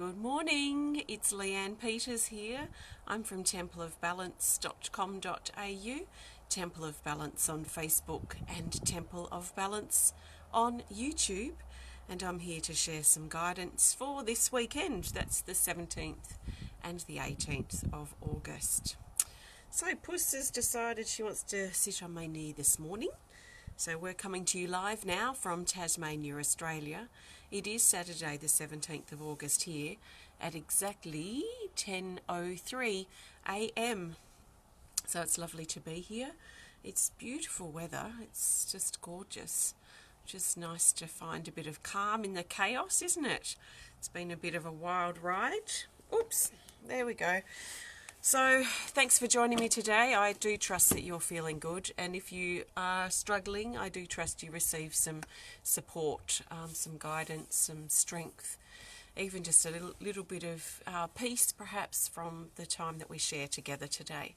Good morning, it's Leanne Peters here. I'm from templeofbalance.com.au, Temple of Balance on Facebook and Temple of Balance on YouTube, and I'm here to share some guidance for this weekend. That's the 17th and the 18th of August. So Puss has decided she wants to sit on my knee this morning. So we're coming to you live now from Tasmania, Australia. It is Saturday the 17th of August here at exactly 10:03 a.m. So it's lovely to be here. It's beautiful weather. It's just gorgeous. Just nice to find a bit of calm in the chaos, isn't it? It's been a bit of a wild ride. Oops, there we go. So thanks for joining me today. I do trust that you're feeling good, and if you are struggling, I do trust you receive some support, some guidance, some strength, even just a little bit of peace perhaps from the time that we share together today.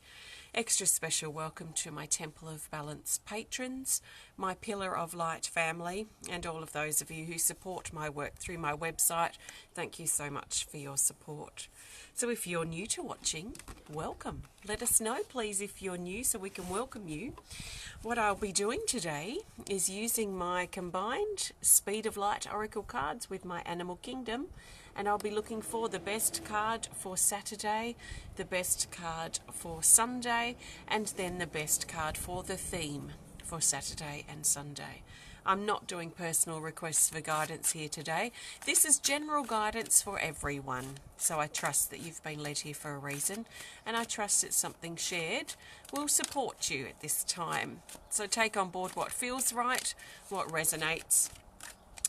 Extra special welcome to my Temple of Balance patrons, my Pillar of Light family, and all of those of you who support my work through my website. Thank you so much for your support. So if you're new to watching, welcome. Let us know, please, if you're new so we can welcome you. What I'll be doing today is using my combined Speed of Light Oracle cards with my Animal Kingdom, and I'll be looking for the best card for Saturday, the best card for Sunday, and then the best card for the theme for Saturday and Sunday. I'm not doing personal requests for guidance here today. This is general guidance for everyone. So I trust that you've been led here for a reason, and I trust that something shared will support you at this time. So take on board what feels right, what resonates,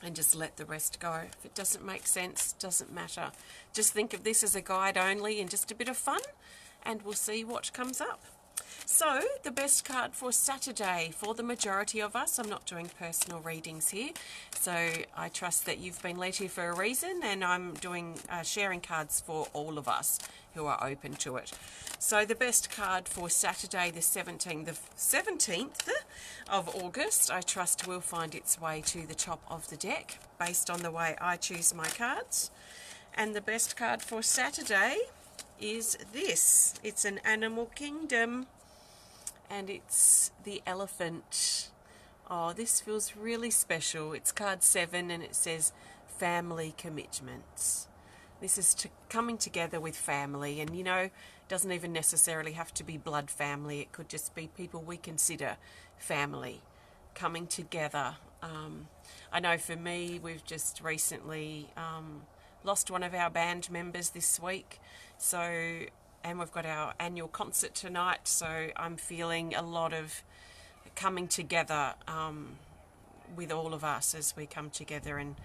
and just let the rest go. If it doesn't make sense, doesn't matter. Just think of this as a guide only and just a bit of fun, and we'll see what comes up. So, the best card for Saturday for the majority of us. I'm not doing personal readings here, so I trust that you've been led here for a reason, and I'm doing sharing cards for all of us who are open to it. So, the best card for Saturday, the 17th of August, I trust will find its way to the top of the deck based on the way I choose my cards. And the best card for Saturday is this. It's an Animal Kingdom, and it's the elephant. Oh, this feels really special. It's card 7, and it says family commitments. This is coming together with family, and it doesn't even necessarily have to be blood family. It could just be people we consider family coming together. I know for me, we've just recently lost one of our band members this week, and we've got our annual concert tonight, so I'm feeling a lot of coming together with all of us as we come together and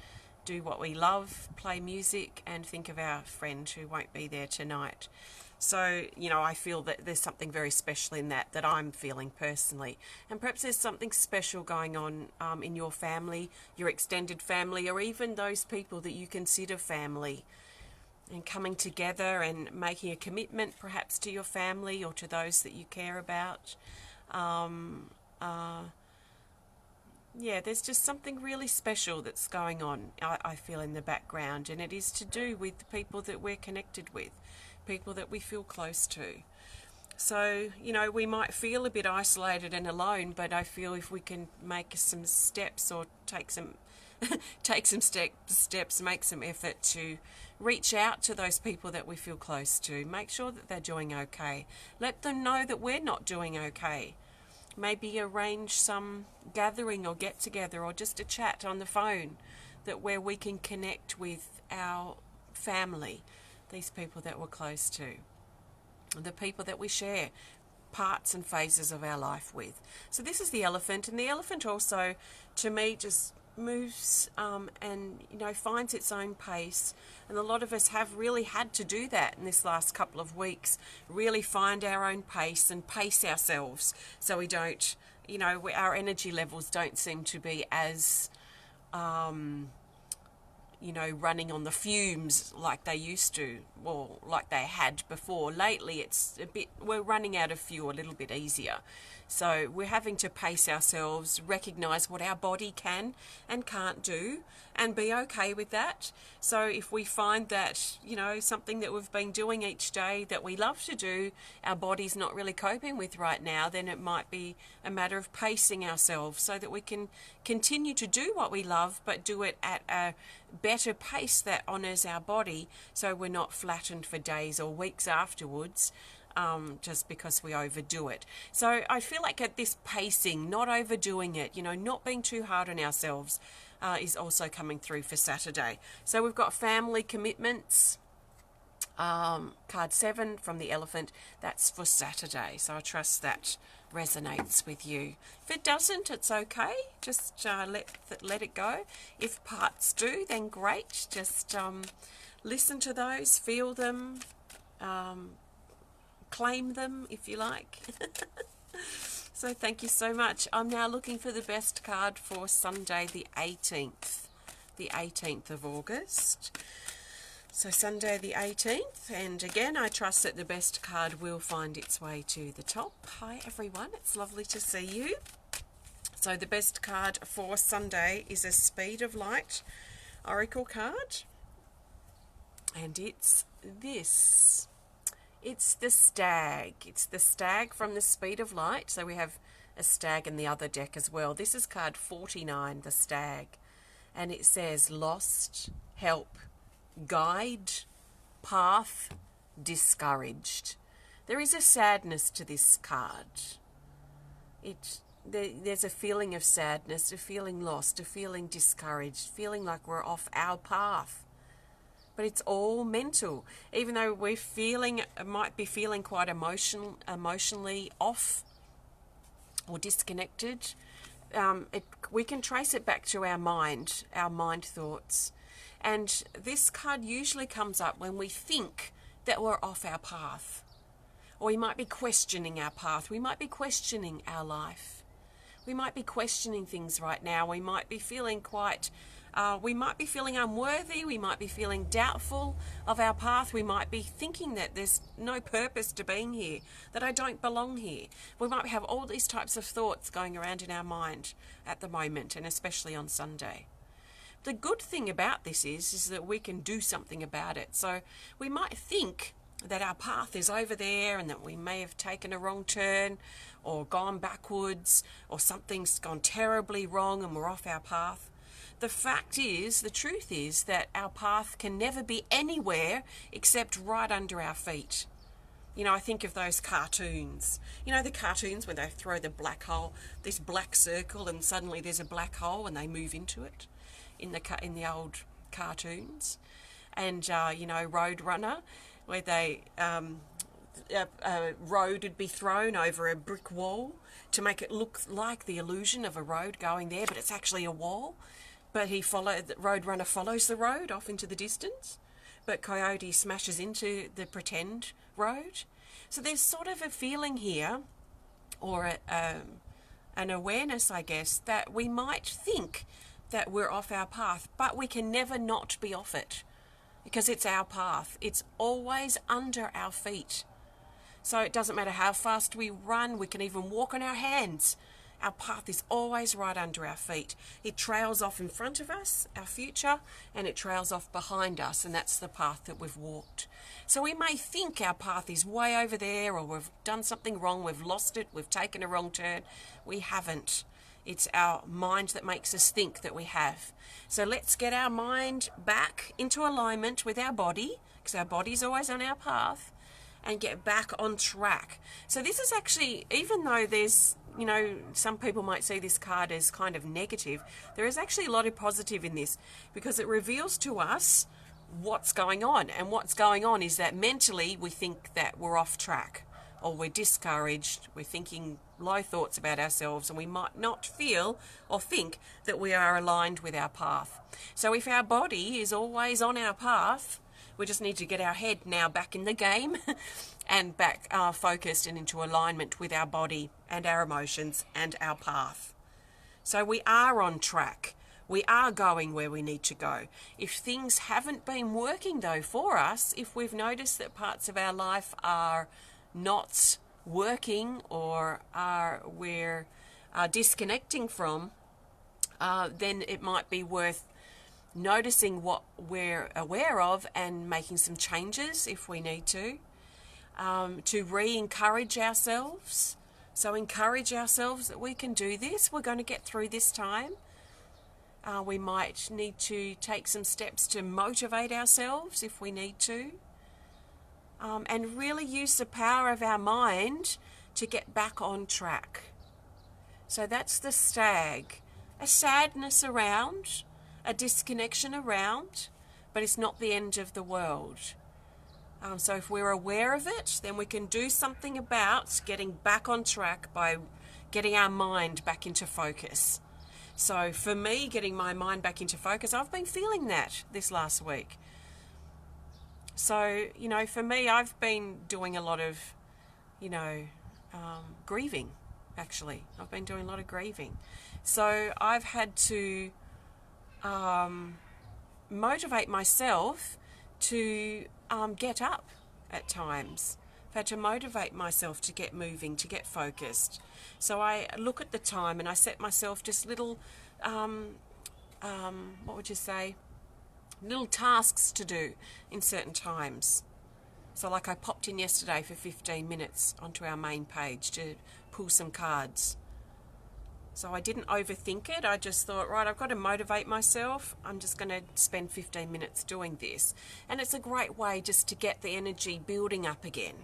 do what we love, play music, and think of our friend who won't be there tonight. So, I feel that there's something very special in that I'm feeling personally. And perhaps there's something special going on in your family, your extended family, or even those people that you consider family, and coming together and making a commitment perhaps to your family or to those that you care about. There's just something really special that's going on, I feel, in the background, and it is to do with the people that we're connected with, people that we feel close to. So, we might feel a bit isolated and alone, but I feel if we can make some steps or take some steps, make some effort to reach out to those people that we feel close to, make sure that they're doing okay, let them know that we're not doing okay. Maybe arrange some gathering or get together or just a chat on the phone where we can connect with our family, these people that we're close to, the people that we share parts and phases of our life with. So this is the elephant, and the elephant also, to me, just moves and finds its own pace, and a lot of us have really had to do that in this last couple of weeks, really find our own pace and pace ourselves so we don't, our energy levels don't seem to be as running on the fumes like they used to, or like they had before. Lately, we're running out of fuel a little bit easier. So we're having to pace ourselves, recognise what our body can and can't do, and be okay with that. So if we find that, you know, something that we've been doing each day that we love to do, our body's not really coping with right now, then it might be a matter of pacing ourselves so that we can continue to do what we love, but do it at a better pace that honours our body, so we're not flattened for days or weeks afterwards. Just because we overdo it. So I feel like at this pacing, not overdoing it, you know, not being too hard on ourselves, is also coming through for Saturday. So we've got family commitments, card 7 from the Elephant. That's for Saturday. So I trust that resonates with you. If it doesn't, it's okay. Just let it go. If parts do, then great. Just listen to those, feel them, claim them if you like. So thank you so much. I'm now looking for the best card for Sunday the 18th of August. So Sunday the 18th, and again I trust that the best card will find its way to the top. Hi everyone, it's lovely to see you. So the best card for Sunday is a Speed of Light Oracle card, and it's this. It's the Stag. It's the Stag from the Speed of Light. So we have a stag in the other deck as well. This is card 49, the Stag. And it says lost, help, guide, path, discouraged. There is a sadness to this card. There's a feeling of sadness, a feeling lost, a feeling discouraged, feeling like we're off our path. But it's all mental. Even though might be feeling quite emotionally off or disconnected, we can trace it back to our mind thoughts. And this card usually comes up when we think that we're off our path. Or we might be questioning our path. We might be questioning our life. We might be questioning things right now. We might be feeling unworthy, we might be feeling doubtful of our path, we might be thinking that there's no purpose to being here, that I don't belong here. We might have all these types of thoughts going around in our mind at the moment, and especially on Sunday. The good thing about this is that we can do something about it. So we might think that our path is over there and that we may have taken a wrong turn or gone backwards or something's gone terribly wrong and we're off our path. The truth is that our path can never be anywhere except right under our feet. You know, I think of those cartoons. You know, the cartoons where they throw the black hole, this black circle, and suddenly there's a black hole and they move into it in the old cartoons. And, you know, Roadrunner, where a road would be thrown over a brick wall to make it look like the illusion of a road going there, but it's actually a wall. But Roadrunner follows the road off into the distance, but Coyote smashes into the pretend road. So there's sort of a feeling here, or an awareness, I guess, that we might think that we're off our path, but we can never not be off it, because it's our path. It's always under our feet. So it doesn't matter how fast we run, we can even walk on our hands. Our path is always right under our feet. It trails off in front of us, our future, and it trails off behind us, and that's the path that we've walked. So we may think our path is way over there, or we've done something wrong, we've lost it, we've taken a wrong turn. We haven't. It's our mind that makes us think that we have. So let's get our mind back into alignment with our body, because our body's always on our path, and get back on track. So this is actually, even though there's, you know, some people might see this card as kind of negative, there is actually a lot of positive in this, because it reveals to us what's going on. And what's going on is that mentally we think that we're off track, or we're discouraged, we're thinking low thoughts about ourselves, and we might not feel or think that we are aligned with our path. So if our body is always on our path, we just need to get our head now back in the game and back focused and into alignment with our body and our emotions and our path. So we are on track. We are going where we need to go. If things haven't been working though for us, if we've noticed that parts of our life are not working or we're disconnecting from, then it might be worth noticing what we're aware of and making some changes if we need to re-encourage ourselves. So encourage ourselves that we can do this. We're going to get through this time. We might need to take some steps to motivate ourselves if we need to. And really use the power of our mind to get back on track. So that's the stag. A sadness around, a disconnection around, but it's not the end of the world. So if we're aware of it, then we can do something about getting back on track by getting our mind back into focus. So for me, getting my mind back into focus, I've been feeling that this last week. So, for me, I've been doing a lot of, grieving, actually. I've been doing a lot of grieving. So I've had to motivate myself to get up at times. I've had to motivate myself to get moving, to get focused. So I look at the time and I set myself just little, little tasks to do in certain times. So like I popped in yesterday for 15 minutes onto our main page to pull some cards. So I didn't overthink it. I just thought, right, I've got to motivate myself. I'm just going to spend 15 minutes doing this. And it's a great way just to get the energy building up again.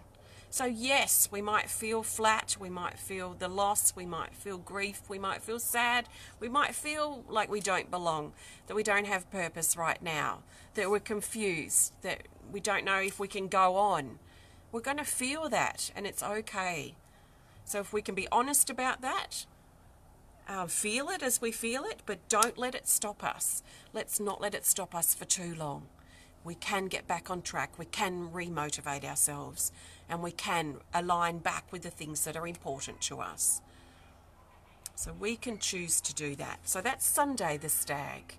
So yes, we might feel flat, we might feel the loss, we might feel grief, we might feel sad, we might feel like we don't belong, that we don't have purpose right now, that we're confused, that we don't know if we can go on. We're going to feel that, and it's okay. So if we can be honest about that, feel it as we feel it, but don't let it stop us. Let's not let it stop us for too long. We can get back on track, we can re-motivate ourselves, and we can align back with the things that are important to us. So we can choose to do that. So that's Sunday, the stag.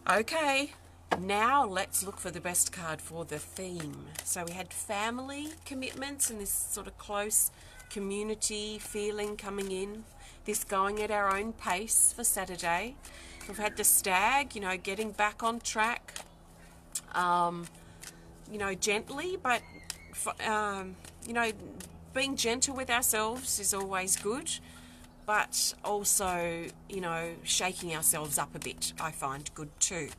Okay, now let's look for the best card for the theme. So we had family commitments and this sort of close community feeling coming in. This going at our own pace for Saturday. We've had the stag, getting back on track. Gently, but, being gentle with ourselves is always good, but also, shaking ourselves up a bit, I find good too.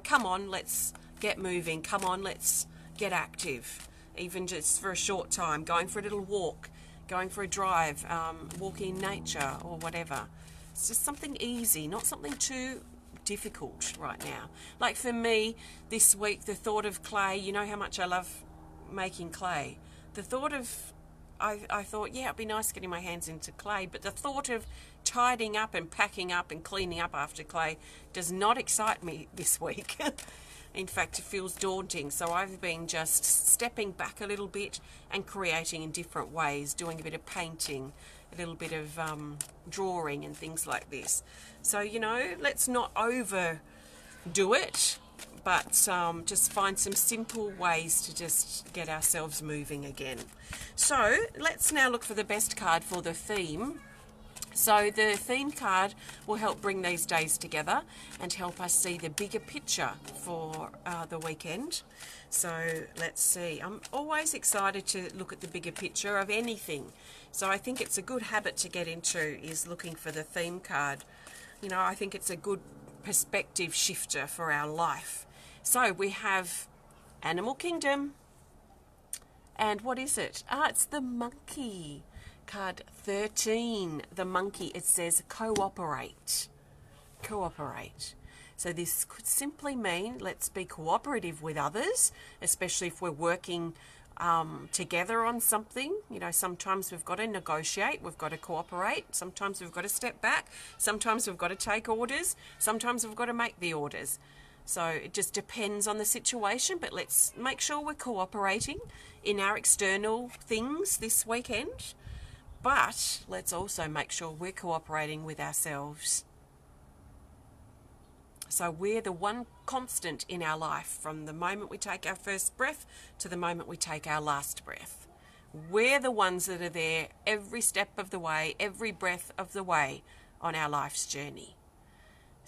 Come on, let's get moving. Come on, let's get active, even just for a short time, going for a little walk, going for a drive, walking in nature or whatever. It's just something easy, not something too difficult right now. Like for me, this week, the thought of clay, you know how much I love making clay. The thought of, I thought, yeah, it'd be nice getting my hands into clay, but the thought of tidying up and packing up and cleaning up after clay does not excite me this week. In fact, it feels daunting. So I've been just stepping back a little bit and creating in different ways, doing a bit of painting, a little bit of drawing and things like this. So, let's not overdo it, but just find some simple ways to just get ourselves moving again. So let's now look for the best card for the theme. So the theme card will help bring these days together and help us see the bigger picture for the weekend. So let's see. I'm always excited to look at the bigger picture of anything. So I think it's a good habit to get into is looking for the theme card. I think it's a good perspective shifter for our life. So we have Animal Kingdom. And what is it? It's the monkey. Card 13, the monkey. It says cooperate. Cooperate. So this could simply mean let's be cooperative with others, especially if we're working together on something. Sometimes we've got to negotiate, we've got to cooperate, sometimes we've got to step back, sometimes we've got to take orders, sometimes we've got to make the orders. So it just depends on the situation, but let's make sure we're cooperating in our external things this weekend. But let's also make sure we're cooperating with ourselves. So we're the one constant in our life from the moment we take our first breath to the moment we take our last breath. We're the ones that are there every step of the way, every breath of the way on our life's journey.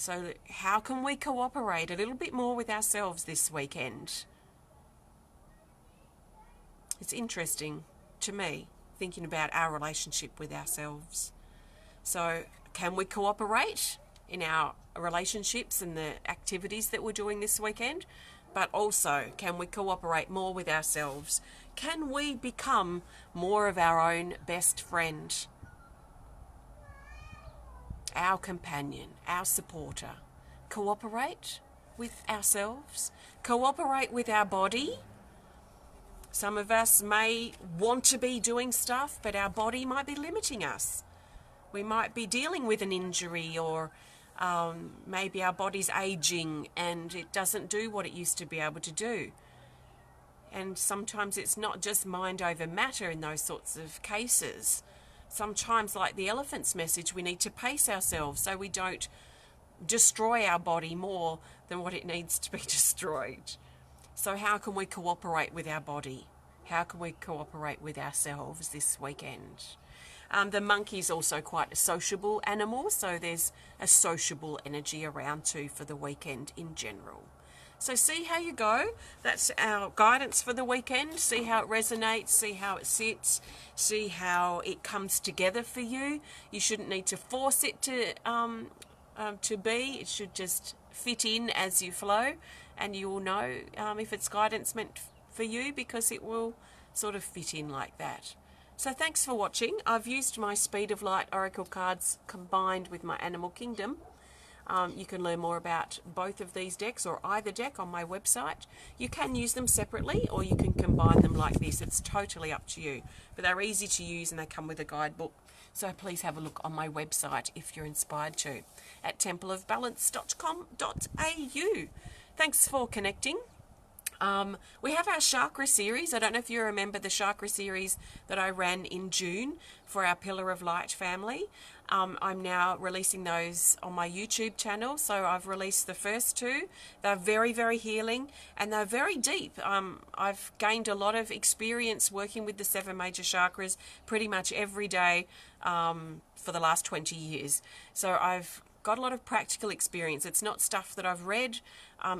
So how can we cooperate a little bit more with ourselves this weekend? It's interesting to me thinking about our relationship with ourselves. So can we cooperate in our relationships and the activities that we're doing this weekend? But also, can we cooperate more with ourselves? Can we become more of our own best friend? Our companion, our supporter. Cooperate with ourselves. Cooperate with our body. Some of us may want to be doing stuff, but our body might be limiting us. We might be dealing with an injury, or maybe our body's aging and it doesn't do what it used to be able to do. And sometimes it's not just mind over matter in those sorts of cases. Sometimes, like the elephant's message, we need to pace ourselves so we don't destroy our body more than what it needs to be destroyed. So how can we cooperate with our body? How can we cooperate with ourselves this weekend? The monkey's also quite a sociable animal, so there's a sociable energy around too for the weekend in general. So see how you go. That's our guidance for the weekend. See how it resonates, see how it sits, see how it comes together for you. You shouldn't need to force it to be. It should just fit in as you flow, and you will know if it's guidance meant for you, because it will sort of fit in like that. So thanks for watching. I've used my Speed of Light Oracle cards combined with my Animal Kingdom. You can learn more about both of these decks, or either deck, on my website. You can use them separately, or you can combine them like this. It's totally up to you. But they're easy to use and they come with a guidebook. So please have a look on my website if you're inspired to, at templeofbalance.com.au. Thanks for connecting. We have our chakra series. I don't know if you remember the chakra series that I ran in June for our Pillar of Light family. I'm now releasing those on my YouTube channel. So I've released the first two. They're very, very healing, and they're very deep. I've gained a lot of experience working with the 7 major chakras pretty much every day for the last 20 years. So I've got a lot of practical experience. It's not stuff that I've read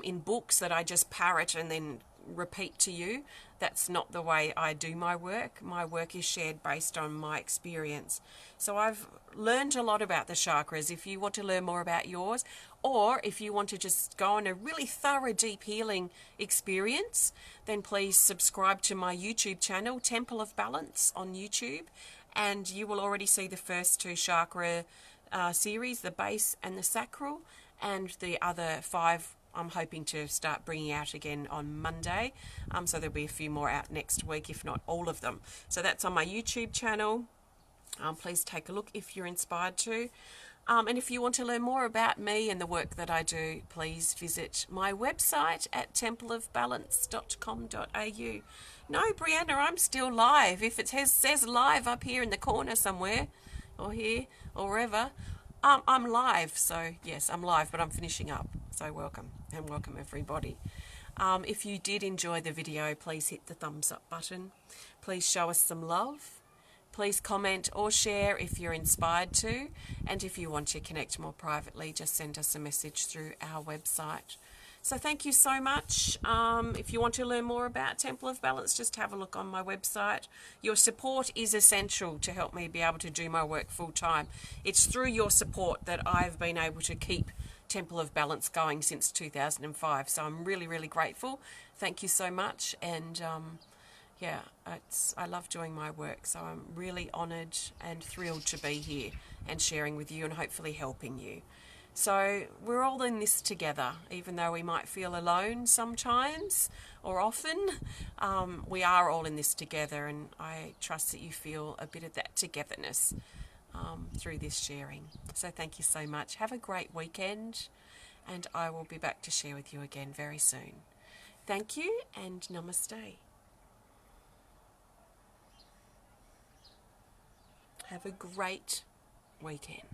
in books that I just parrot and then repeat to you. That's not the way I do my work. My work is shared based on my experience. So I've learned a lot about the chakras. If you want to learn more about yours, or if you want to just go on a really thorough, deep healing experience, then please subscribe to my YouTube channel, Temple of Balance on YouTube, and you will already see the first 2 chakra series, the base and the sacral, and the other 5 I'm hoping to start bringing out again on Monday. So there'll be a few more out next week, if not all of them. So that's on my YouTube channel. Please take a look if you're inspired to. And if you want to learn more about me and the work that I do, please visit my website at templeofbalance.com.au. No, Brianna, I'm still live. If it says live up here in the corner somewhere, or here, or wherever, I'm live. So yes, I'm live, but I'm finishing up. So welcome, and welcome everybody. If you did enjoy the video, please hit the thumbs up button. Please show us some love. Please comment or share if you're inspired to. And if you want to connect more privately, just send us a message through our website. So thank you so much. If you want to learn more about Temple of Balance, just have a look on my website. Your support is essential to help me be able to do my work full time. It's through your support that I've been able to keep Temple of Balance going since 2005. So I'm really, really grateful. Thank you so much. And yeah, I love doing my work. So I'm really honoured and thrilled to be here and sharing with you and hopefully helping you. So we're all in this together, even though we might feel alone sometimes or often. We are all in this together, and I trust that you feel a bit of that togetherness through this sharing. So thank you so much. Have a great weekend, and I will be back to share with you again very soon. Thank you, and namaste. Have a great weekend.